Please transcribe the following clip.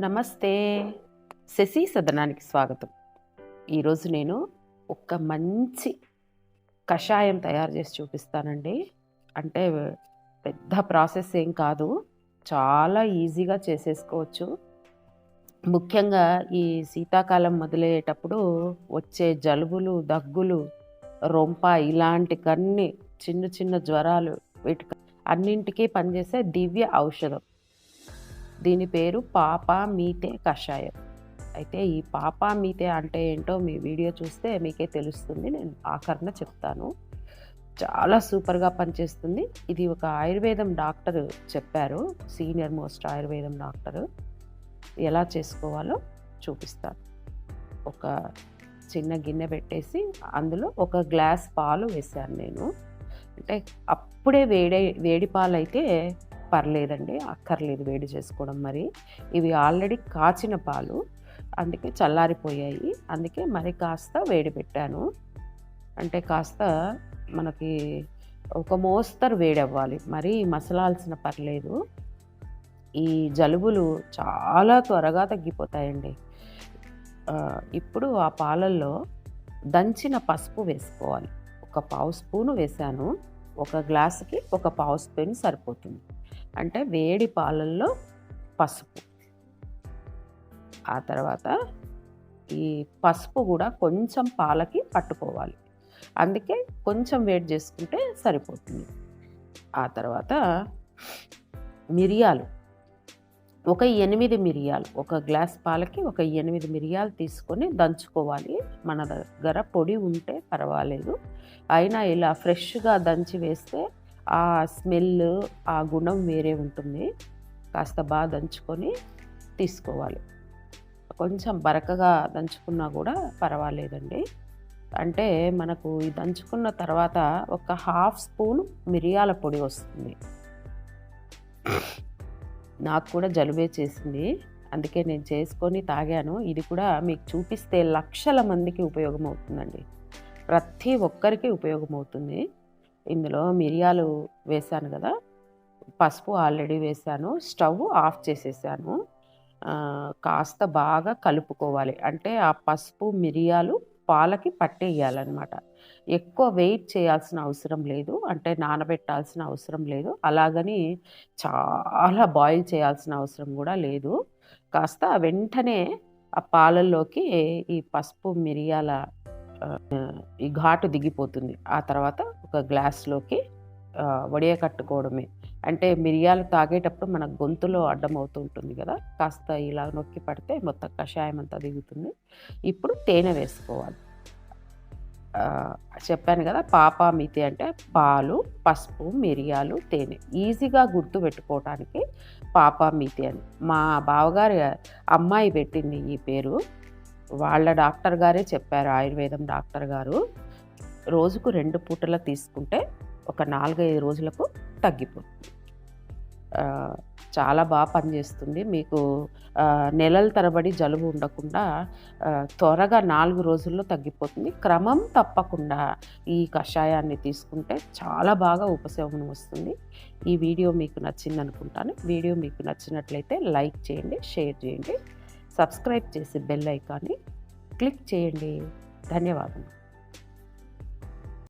నమస్తే. శశి సదనానికి స్వాగతం. ఈరోజు నేను ఒక మంచి కషాయం తయారు చేసి చూపిస్తానండి. అంటే పెద్ద ప్రాసెస్ ఏం కాదు. చాలా ఈజీగా చేసేసుకోవచ్చు. ముఖ్యంగా ఈ శీతాకాలం మొదలయ్యేటప్పుడు వచ్చే జలుబులు, దగ్గులు, రొంప ఇలాంటికన్నీ చిన్న చిన్న జ్వరాలు వీటికి అన్నింటికీ పనిచేసే దివ్య ఔషధం. దీని పేరు పాపామీతే కషాయం. అయితే ఈ పాపామీతే అంటే ఏంటో మీ వీడియో చూస్తే మీకే తెలుస్తుంది. నేను ఆఖరణ చెప్తాను. చాలా సూపర్గా పనిచేస్తుంది. ఇది ఒక ఆయుర్వేదం డాక్టర్ చెప్పారు, సీనియర్ మోస్ట్ ఆయుర్వేదం డాక్టరు. ఎలా చేసుకోవాలో చూపిస్తాను. ఒక చిన్న గిన్నె పెట్టేసి అందులో ఒక గ్లాస్ పాలు వేసాను నేను. అంటే అప్పుడే వేడి పాలు అయితే పర్లేదండి, అక్కర్లేదు వేడి చేసుకోవడం. మరి ఇవి ఆల్రెడీ కాచిన పాలు, అందుకే చల్లారిపోయాయి. అందుకే మరి కాస్త వేడి పెట్టాను. అంటే కాస్త మనకి ఒక మోస్తరు వేడి అవ్వాలి, మరీ మసలాల్సిన పర్లేదు. ఈ జలుబులు చాలా త్వరగా తగ్గిపోతాయండి. ఇప్పుడు ఆ పాలల్లో దంచిన పసుపు వేసుకోవాలి. ఒక పావు స్పూను వేసాను. ఒక గ్లాసుకి ఒక పావు స్పూన్ సరిపోతుంది. అంటే వేడి పాలల్లో పసుపు. ఆ తర్వాత ఈ పసుపు కూడా కొంచెం పాలకి పట్టుకోవాలి, అందుకే కొంచెం వేడి చేసుకుంటే సరిపోతుంది. ఆ తర్వాత మిరియాలు, ఒక 8 మిరియాలు, ఒక గ్లాస్ పాలకి ఒక 8 మిరియాలు తీసుకొని దంచుకోవాలి. మన దగ్గర పొడి ఉంటే పర్వాలేదు, అయినా ఇలా ఫ్రెష్గా దంచి వేస్తే ఆ స్మెల్, ఆ గుణం వేరే ఉంటుంది. కాస్త బాగా దంచుకొని తీసుకోవాలి. కొంచెం బరకగా దంచుకున్నా కూడా పర్వాలేదండి. అంటే మనకు ఈ దంచుకున్న తర్వాత ఒక హాఫ్ స్పూన్ మిరియాల పొడి వస్తుంది. నాకు కూడా జలుబే చేసింది, అందుకే నేను చేసుకొని తాగాను. ఇది కూడా మీకు చూపిస్తే లక్షల మందికి ఉపయోగం అవుతుందండి. ప్రతి ఒక్కరికి ఉపయోగం అవుతుంది. ఇందులో మిరియాలు వేసాను కదా, పసుపు ఆల్రెడీ వేసాను. స్టవ్ ఆఫ్ చేసేసాను. కాస్త బాగా కలుపుకోవాలి. అంటే ఆ పసుపు మిరియాలు పాలకి పట్టేయాలన్నమాట. ఎక్కువ వెయిట్ చేయాల్సిన అవసరం లేదు, అంటే నానబెట్టాల్సిన అవసరం లేదు. అలాగని చాలా బాయిల్ చేయాల్సిన అవసరం కూడా లేదు. కాస్త వెంటనే ఆ పాలల్లోకి ఈ పసుపు మిరియాల ఈ ఘాటు దిగిపోతుంది. ఆ తర్వాత ఒక గ్లాస్లోకి వడియకట్టుకోవడమే. అంటే మిరియాలు తాగేటప్పుడు మన గొంతులో అడ్డం అవుతూ ఉంటుంది కదా, కాస్త ఇలా నొక్కి పడితే మొత్తం కషాయం అంతా దిగుతుంది. ఇప్పుడు తేనె వేసుకోవాలి. చెప్పాను కదా, పాపామీతే అంటే పాలు, పసుపు, మిరియాలు, తేనె. ఈజీగా గుర్తు పెట్టుకోవటానికి పాపామీతే అని. మా బావగారి అమ్మాయి పెట్టింది ఈ పేరు. వాళ్ళ డాక్టర్ గారే చెప్పారు, ఆయుర్వేదం డాక్టర్ గారు. రోజుకు 2 పూటల తీసుకుంటే ఒక 4-5 రోజులకు తగ్గిపోతుంది. చాలా బాగా పనిచేస్తుంది. మీకు నెలల తరబడి జలుబు ఉండకుండా త్వరగా 4 రోజుల్లో తగ్గిపోతుంది. క్రమం తప్పకుండా ఈ కషాయాన్ని తీసుకుంటే చాలా బాగా ఉపశమనం వస్తుంది. ఈ వీడియో మీకు నచ్చింది అనుకుంటాను. వీడియో మీకు నచ్చినట్లయితే లైక్ చేయండి, షేర్ చేయండి, సబ్స్క్రైబ్ చేసి బెల్ ఐకాన్ని క్లిక్ చేయండి. ధన్యవాదాలు.